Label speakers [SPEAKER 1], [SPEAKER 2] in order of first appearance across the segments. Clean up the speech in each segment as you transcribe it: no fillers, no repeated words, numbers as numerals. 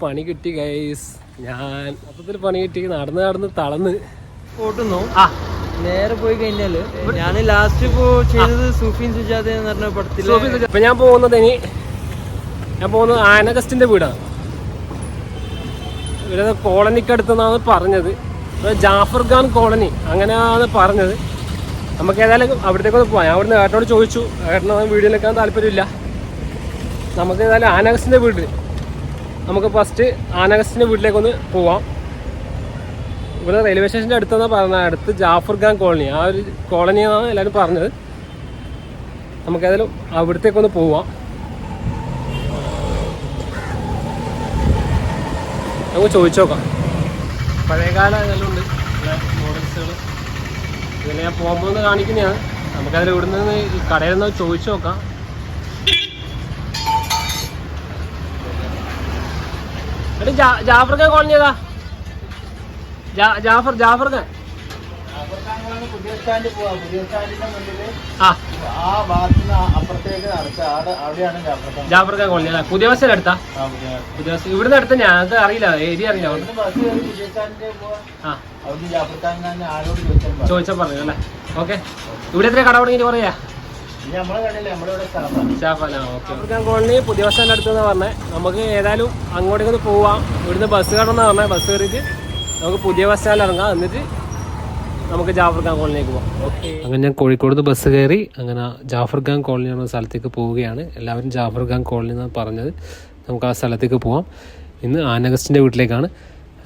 [SPEAKER 1] പണി കിട്ടി ഗൈസ്. ഞാൻ മൊത്തത്തിൽ പണി കിട്ടി. നടന്ന് തളർന്ന്
[SPEAKER 2] ഓട്ടുന്നു. നേരെ പോയി കഴിഞ്ഞാല് ഞാൻ ലാസ്റ്റ് ഇപ്പോ ചെയ്തത് സൂഫിൻ സുജാത എന്ന് പറഞ്ഞ പടത്തിൽ.
[SPEAKER 1] ഇപ്പൊ ഞാൻ പോകുന്നത് ആനഗസ്റ്റിന്റെ വീടാണ്. ഇവിടെ കോളനിക്കടുത്തെന്നാണ് പറഞ്ഞത്. ജാഫർ ഖാൻ കോളനി അങ്ങനെയാണ് പറഞ്ഞത്. നമുക്ക് ഏതായാലും അവിടത്തേക്കൊന്ന് പോകാം. ഞാൻ അവിടുന്ന് ഏട്ടനോട് ചോദിച്ചു. ഏട്ടന് വീഡിയോയിലെക്കാൻ താല്പര്യമില്ല. നമുക്ക് ഏതായാലും ആനഗസ്റ്റിന്റെ വീട്ടിൽ നമുക്ക് ഫസ്റ്റ് ആനഗസ്റ്റിന്റെ വീട്ടിലേക്കൊന്ന് പോവാം. ഇവിടെ റെയിൽവേ സ്റ്റേഷൻ്റെ അടുത്തെന്നാണ് പറഞ്ഞത്. അടുത്ത് ജാഫർ ഖാൻ കോളനി, ആ ഒരു കോളനിയാണ് എല്ലാവരും പറഞ്ഞത്. നമുക്ക് ഏതായാലും അവിടത്തേക്കൊന്ന് പോവാം. നമുക്ക് ചോദിച്ചു നോക്കാം. പഴയകാല ഇതെല്ലാം ഉണ്ട്, മോഡൽസുകൾ. ഇതിൽ ഞാൻ പോകുമ്പോൾ ഒന്ന് കാണിക്കുന്നതാണ്. നമുക്കതിൽ ഇവിടെ നിന്ന് ഈ കടയിൽ നിന്ന് ചോദിച്ചു നോക്കാം. എടി ജാഫർ ഖാൻ കോളനി ഏതാ? ജാഫർ ഖാൻ
[SPEAKER 2] പുതിയ സ്റ്റാൻഡ് പോവാ. പുതിയ സ്റ്റാൻഡിന്റെ മുന്നിൽ
[SPEAKER 1] ജാഫർ ഖാൻ കോളനി അല്ല, പുതിയ ബസ്സിന് അടുത്താ? പുതിയ ബസ് ഇവിടുന്ന് അടുത്ത്. ഞങ്ങൾക്ക് അറിയില്ല, ഏരിയ അറിയില്ല. ചോദിച്ചാൽ പറഞ്ഞു അല്ലേ? ഓക്കെ. ഇവിടെ എത്ര കട തുടങ്ങിയിട്ട് പറയാ? ജാഫർ ഖാൻ കോളനി പുതിയ ബസ് സ്റ്റാൻഡ് അടുത്തെന്ന് പറഞ്ഞത്. നമുക്ക് ഏതായാലും അങ്ങോട്ടേക്കൊന്ന് പോവാം. ഇവിടുന്ന് ബസ് കയറണമെന്നാണ് പറഞ്ഞത്. ബസ് കയറിയിട്ട് നമുക്ക് പുതിയ ബസ് സ്റ്റാൻഡിൽ ഇറങ്ങാം. എന്നിട്ട് നമുക്ക് ജാഫർ ഖാൻ കോളനിയിലേക്ക് പോകാം. ഓക്കെ. അങ്ങനെ ഞാൻ കോഴിക്കോട് നിന്ന് ബസ് കയറി അങ്ങനെ ജാഫർ ഖാൻ കോളനി എന്ന സ്ഥലത്തേക്ക് പോവുകയാണ്. എല്ലാവരും ജാഫർ ഖാൻ കോളനി എന്നാണ് പറഞ്ഞത്. നമുക്ക് ആ സ്ഥലത്തേക്ക് പോവാം. ഇന്ന് ആനഗസ്റ്റിൻ്റെ വീട്ടിലേക്കാണ്.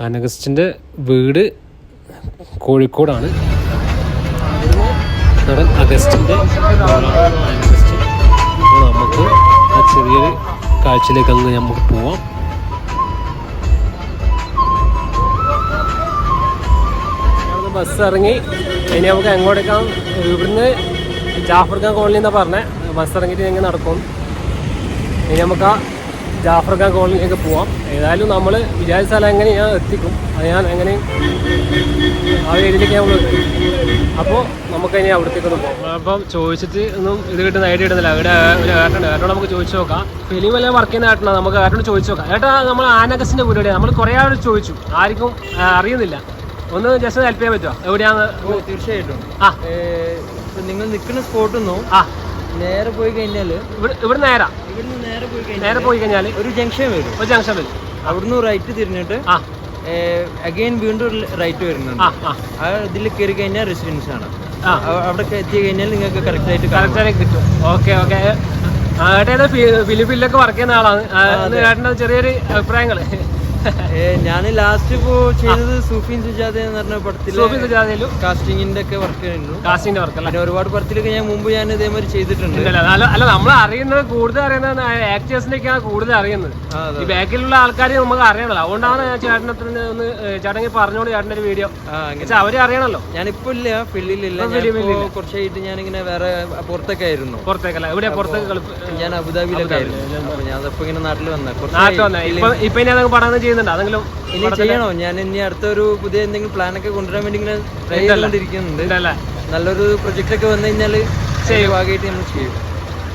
[SPEAKER 1] ആനഗസ്റ്റിൻ്റെ വീട് കോഴിക്കോടാണ്. നടൻ അഗസ്റ്റിൻ്റെ ആനഗസ്റ്റ്. അപ്പോൾ നമുക്ക് ആ ചെറിയൊരു കാഴ്ചയിലേക്ക് അങ്ങ് നമുക്ക് പോവാം. ബസ് ഇറങ്ങി ഇനി നമുക്ക് എങ്ങോട്ടേക്കാം? ഇവിടുന്ന് ജാഫർ ഖാൻ കോളനി എന്നാണ് പറഞ്ഞത്. ബസ് ഇറങ്ങിയിട്ട് എങ്ങനെ നടക്കും? ഇനി നമുക്ക് ആ ജാഫർ ഖാൻ കോളനിയിലേക്ക് പോവാം. ഏതായാലും നമ്മൾ വിചാരിച്ച സ്ഥലം എങ്ങനെ ഞാൻ എത്തിക്കും. അത് ഞാൻ എങ്ങനെ ആ ഏരിയയിലേക്ക് നമ്മൾ എത്തും. അപ്പോൾ നമുക്ക് ഇനി അവിടത്തേക്കൊന്ന് പോകാം. അപ്പം ചോദിച്ചിട്ട് ഒന്നും ഇത് കിട്ടുന്ന ഐഡിയ ഇടുന്നില്ല. ഇവിടെ ഒരു ഏട്ടനോട് നമുക്ക് ചോദിച്ചു നോക്കാം. ഫിലിം എല്ലാം വർക്ക് ചെയ്യുന്ന ഏട്ടനാണ്. നമുക്ക് ഏട്ടനോട് ചോദിച്ചു നോക്കാം. ഏട്ടാ, നമ്മൾ ആനഗസ്റ്റിൻ്റെ വീട് നമ്മൾ കുറേ ആൾ ചോദിച്ചു, ആർക്കും അറിയുന്നില്ല. ഒന്ന് ജസ്റ്റ് ഹെൽപ്പ് ചെയ്യാൻ പറ്റുമോ? എവിടെയാണ്?
[SPEAKER 2] തീർച്ചയായിട്ടും. നിങ്ങൾ നിൽക്കുന്ന സ്പോട്ടൊന്നും നേരെ പോയി കഴിഞ്ഞാല്
[SPEAKER 1] ഇവിടെ നേരെ പോയി കഴിഞ്ഞാൽ
[SPEAKER 2] ഒരു ജംഗ്ഷൻ വരും. അവിടുന്ന് റൈറ്റ് തിരിഞ്ഞിട്ട് അഗൈൻ വീണ്ടും റൈറ്റ് വരുന്നുണ്ട്. ഇതിൽ കയറി കഴിഞ്ഞാൽ റെസിഡൻസ് ആണ്. അവിടെ എത്തി കഴിഞ്ഞാൽ നിങ്ങൾക്ക് കറക്റ്റ് ആയിട്ട്
[SPEAKER 1] കിട്ടും. ഓക്കെ. ഏട്ടാ ഫിലിപ്പിലൊക്കെ വർക്ക് ചെയ്യുന്ന ആളാണ്. ഏട്ടൻ്റെ ചെറിയൊരു അഭിപ്രായങ്ങൾ.
[SPEAKER 2] ഞാൻ ലാസ്റ്റ് ഇപ്പോ ചെയ്തത് സൂഫിൻ സുജാത എന്ന് പറഞ്ഞ പടത്തിൽ കാസ്റ്റിംഗിന്റെ ഒക്കെ വർക്ക് ചെയ്യുന്നു.
[SPEAKER 1] കാസ്റ്റിംഗിന്റെ വർക്ക് അല്ല,
[SPEAKER 2] ഒരുപാട് പടത്തിലൊക്കെ ഞാൻ മുമ്പ് ഞാൻ ഇതേമാതിരി ചെയ്തിട്ടുണ്ട്.
[SPEAKER 1] അല്ല, നമ്മൾ അറിയുന്നത് കൂടുതൽ അറിയുന്നത് ആക്ടേഴ്സിനൊക്കെയാണ് കൂടുതൽ അറിയുന്നത്. ഈ ബാക്കിലുള്ള ആൾക്കാരെ നമുക്ക് അറിയണല്ലോ. അതുകൊണ്ടാണ് ചേട്ടനത്തിന് ഒന്ന് ചേട്ടനെങ്കിൽ പറഞ്ഞോളൂ ചേട്ടൻ്റെ ഒരു വീഡിയോ. അവരെ അറിയണല്ലോ.
[SPEAKER 2] ഞാനിപ്പോ ഇല്ല, ഫീൽഡിലില്ല. കുറച്ചായിട്ട് ഞാനിങ്ങനെ വേറെ പുറത്തൊക്കെ ആയിരുന്നു.
[SPEAKER 1] പുറത്തേക്കല്ല, ഇവിടെ പുറത്തേക്ക്
[SPEAKER 2] ഞാൻ അബുദാബിയിലൊക്കെ ആയിരുന്നു. അപ്പൊ ഞാൻ അപ്പൊ ഇങ്ങനെ നാട്ടിൽ
[SPEAKER 1] വന്ന ഇപ്പൊ ഇനി അതൊക്കെ പഠനം ചെയ്യുന്നുണ്ട്. അതെങ്കിലും
[SPEAKER 2] ഇനി ചെയ്യണോ? ഞാൻ ഇനി അടുത്തൊരു പുതിയ എന്തെങ്കിലും പ്ലാനൊക്കെ കൊണ്ടുവരാൻ വേണ്ടി ഇങ്ങനെ ട്രൈ ചെയ്തുകൊണ്ടിരിക്കുന്നുണ്ട്. നല്ലൊരു പ്രൊജക്റ്റ് ഒക്കെ വന്നു കഴിഞ്ഞാൽ ഭാഗമായിട്ട് നമ്മൾ ചെയ്യും.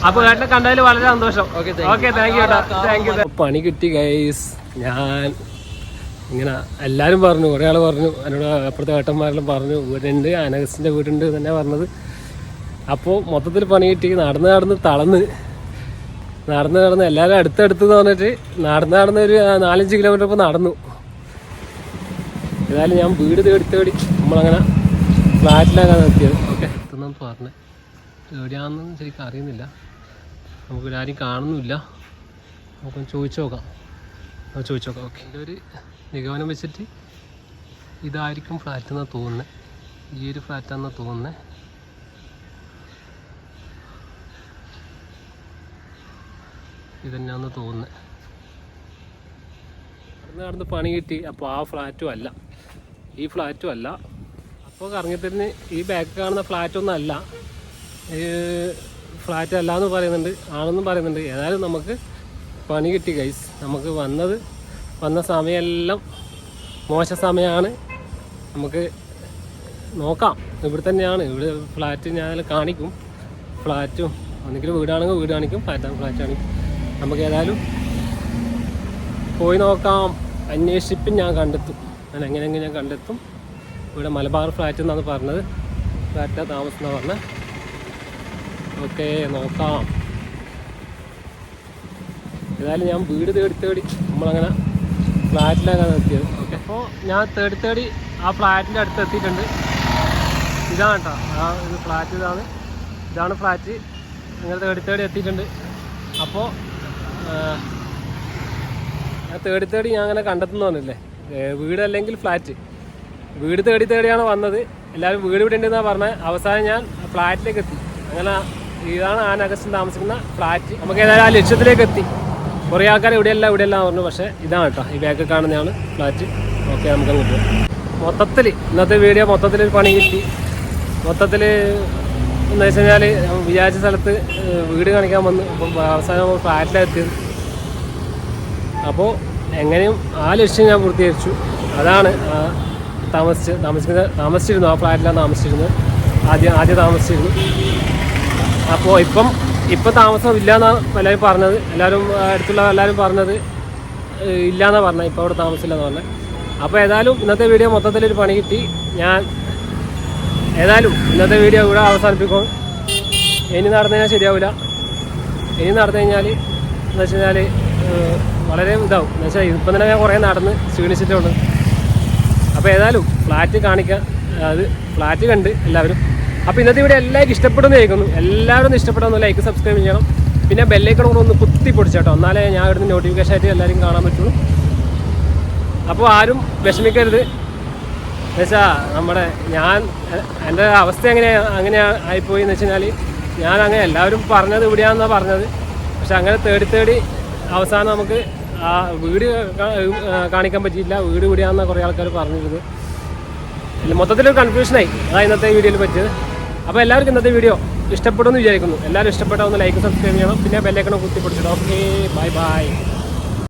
[SPEAKER 1] അപ്പൊ ഏട്ടനെ കണ്ടതിൽ വളരെ സന്തോഷം. Okay, thank you. പണി കിട്ടി ഗൈസ്. ഞാൻ ഇങ്ങനെ എല്ലാവരും പറഞ്ഞു, കുറേ ആൾ പറഞ്ഞു, എന്നോട് അപ്പുറത്തെ ഏട്ടന്മാരെല്ലാം പറഞ്ഞു വീടുണ്ട്, ആനഗസ്റ്റിൻ്റെ വീടുണ്ട് തന്നെ പറഞ്ഞത്. അപ്പോൾ മൊത്തത്തിൽ പണി കിട്ടി. നടന്ന് തളർന്ന് എല്ലാവരും അടുത്തടുത്ത് പറഞ്ഞിട്ട് നടന്ന് ഒരു 4-5 കിലോമീറ്റർ ഇപ്പോൾ നടന്നു. ഏതായാലും ഞാൻ വീട് തേടി നമ്മളങ്ങനെ ഫ്ലാറ്റിലാണ് എത്തിയത്. ഓക്കെ, എത്തുന്നെന്ന് പറഞ്ഞത്. എവിടെയാണെന്ന് ശരിക്കും അറിയുന്നില്ല. നമുക്കിവിടെ ആരും കാണുന്നുമില്ല. നമുക്കൊന്ന് ചോദിച്ചു നോക്കാം. ഓക്കെ, എൻ്റെ ഒരു നിഗമനം വെച്ചിട്ട് ഇതായിരിക്കും ഫ്ലാറ്റ് എന്നാണ് തോന്നുന്നത്. ഈ ഒരു ഫ്ലാറ്റാണെന്നാണ് തോന്നുന്നത്. ഇതന്നെയാണെന്ന് തോന്നുന്നത്. നടന്ന് പണി കിട്ടി. അപ്പോൾ ആ ഫ്ലാറ്റും അല്ല, ഈ ഫ്ലാറ്റും അല്ല. അപ്പോൾ കറങ്ങിത്തരിന് ഈ ബാക്ക് കാണുന്ന ഫ്ലാറ്റൊന്നും അല്ല, ഫ്ലാറ്റ് അല്ല എന്ന് പറയുന്നുണ്ട്, ആണെന്നും പറയുന്നുണ്ട്. ഏതായാലും നമുക്ക് പണി കിട്ടി ഗൈസ്. നമുക്ക് വന്ന സമയമെല്ലാം മോശ സമയമാണ്. നമുക്ക് നോക്കാം. ഇവിടെ തന്നെയാണ്. ഇവിടെ ഫ്ലാറ്റ് ഞാൻ കാണിക്കും. ഫ്ലാറ്റും ഒന്നെങ്കിലും വീടാണെങ്കിൽ വീട് കാണിക്കും, ഫ്ലാറ്റ് കാണിക്കും. നമുക്ക് ഏതായാലും പോയി നോക്കാം, അന്വേഷിപ്പിൻ ഞാൻ കണ്ടെത്തും. ഞാൻ എങ്ങനെയെങ്കിലും ഞാൻ കണ്ടെത്തും. ഇവിടെ മലബാർ ഫ്ലാറ്റ് എന്നാണ് പറഞ്ഞത്, ഫ്ലാറ്റാണ് താമസം എന്നാണ് പറഞ്ഞത്. ഓക്കെ, നോക്കാം. ഏതായാലും ഞാൻ വീട് തേടി നമ്മളങ്ങനെ ഫ്ലാറ്റിലാണ് എത്തിയത്. ഓക്കെ, അപ്പോൾ ഞാൻ തേടി ആ ഫ്ലാറ്റിൻ്റെ അടുത്ത് എത്തിയിട്ടുണ്ട്. ഇതാണ് കേട്ടോ ആ ഇത് ഫ്ലാറ്റ്, ഇതാണ് ഫ്ലാറ്റ്. അങ്ങനെ തേടി എത്തിയിട്ടുണ്ട്. അപ്പോൾ ഞാൻ തേടി ഞാൻ അങ്ങനെ കണ്ടെത്തുന്നു പറഞ്ഞില്ലേ, വീട് അല്ലെങ്കിൽ ഫ്ലാറ്റ്. വീട് തേടിയാണ് വന്നത്. എല്ലാവരും വീട് ഇവിടെ ഉണ്ടെന്നാണ് പറഞ്ഞത്. അവസാനം ഞാൻ ഫ്ലാറ്റിലേക്ക് എത്തി. അങ്ങനെ ഇതാണ് ആൻ അഗസ്റ്റിൻ താമസിക്കുന്ന ഫ്ലാറ്റ്. നമുക്ക് ഏതായാലും ആ ലക്ഷ്യത്തിലേക്ക് എത്തി. കുറേ ആൾക്കാർ ഇവിടെയല്ല പറഞ്ഞു, പക്ഷേ ഇതാണ് കേട്ടോ ഈ ബാക്കിൽ കാണുന്നതാണ് ഫ്ലാറ്റ്. ഓക്കെ, നമുക്ക് അങ്ങോട്ട് പോകാം. മൊത്തത്തിൽ ഇന്നത്തെ വീഡിയോ മൊത്തത്തിൽ പണി കിട്ടി. മൊത്തത്തിൽ എന്ന് വെച്ച് കഴിഞ്ഞാൽ വിചാരിച്ച സ്ഥലത്ത് വീട് കാണിക്കാൻ വന്നു. അപ്പം അവസാനം ഫ്ലാറ്റിലെത്തിയത്. അപ്പോൾ എങ്ങനെയും ആ ലക്ഷ്യം ഞാൻ പൂർത്തീകരിച്ചു. അതാണ് താമസിച്ചിരുന്നു. ആ ഫ്ലാറ്റിലാണ് താമസിച്ചിരുന്നത്. ആദ്യം താമസിച്ചിരുന്നു. അപ്പോൾ ഇപ്പം താമസം ഇല്ല എന്നാണ് എല്ലാവരും പറഞ്ഞത്. അടുത്തുള്ള എല്ലാവരും പറഞ്ഞത് ഇല്ലയെന്നാണ് പറഞ്ഞത്. ഇപ്പോൾ അവിടെ താമസമില്ലെന്ന് പറഞ്ഞത്. അപ്പോൾ ഏതായാലും ഇന്നത്തെ വീഡിയോ മൊത്തത്തിലൊരു പണി കിട്ടി. ഞാൻ ഏതായാലും ഇന്നത്തെ വീഡിയോ ഇവിടെ അവസാനിപ്പിക്കും. ഇനി നടന്നു കഴിഞ്ഞാൽ ശരിയാവില്ല. ഇനി നടന്നു കഴിഞ്ഞാൽ എന്ന് വെച്ച് കഴിഞ്ഞാൽ വളരെ ഇതാവും. എന്ന് വെച്ചാൽ ഇപ്പം തന്നെ ഞാൻ കുറേ നടന്ന് ക്ഷീണിച്ചിട്ടുണ്ട്. അപ്പോൾ ഏതായാലും ഫ്ലാറ്റ് കാണിക്കാം. അത് ഫ്ലാറ്റ് കണ്ട് എല്ലാവരും. അപ്പോൾ ഇന്നത്തെ വീഡിയോ എല്ലാവർക്കും ഇഷ്ടപ്പെടുമെന്ന് ചോദിക്കുന്നു. എല്ലാവരും ഒന്ന് ഇഷ്ടപ്പെടുന്ന ലൈക്ക് സബ്സ്ക്രൈബ് ചെയ്യണം. പിന്നെ ബെല്ലൈക്കൺ കൂടെ ഒന്ന് കുത്തി പൊടിച്ചേട്ടോ, എന്നാലേ ഞാൻ ഇവിടുന്ന് നോട്ടിഫിക്കേഷൻ ആയിട്ട് എല്ലാവരും കാണാൻ പറ്റുള്ളൂ. അപ്പോൾ ആരും വിഷമിക്കരുത്. എന്നുവെച്ചാൽ എൻ്റെ അവസ്ഥ അങ്ങനെ ആയിപ്പോയി എന്ന് വെച്ച് കഴിഞ്ഞാൽ ഞാൻ അങ്ങനെ എല്ലാവരും പറഞ്ഞത് ഇവിടെയാണെന്നാണ് പറഞ്ഞത്. പക്ഷെ അങ്ങനെ തേടി അവസാനം നമുക്ക് ആ വീട് കാണിക്കാൻ പറ്റിയില്ല. വീട് ഇവിടെയാണെന്നാണ് കുറേ ആൾക്കാർ പറഞ്ഞിരുന്നത്. മൊത്തത്തിലൊരു കൺഫ്യൂഷനായി. ഇന്നത്തെ വീഡിയോയിൽ പറ്റിയത്. അപ്പോൾ എല്ലാവർക്കും ഇന്നത്തെ വീഡിയോ ഇഷ്ടപ്പെടുമെന്ന് വിചാരിക്കുന്നു. എല്ലാവരും ഇഷ്ടപ്പെട്ടാൽ ഒന്ന് ലൈക്ക് സബ്സ്ക്രൈബ് ചെയ്യണം. പിന്നെ ബെല്ലൈക്കൺ കുത്തി പിടിച്ചിടും. Okay, by.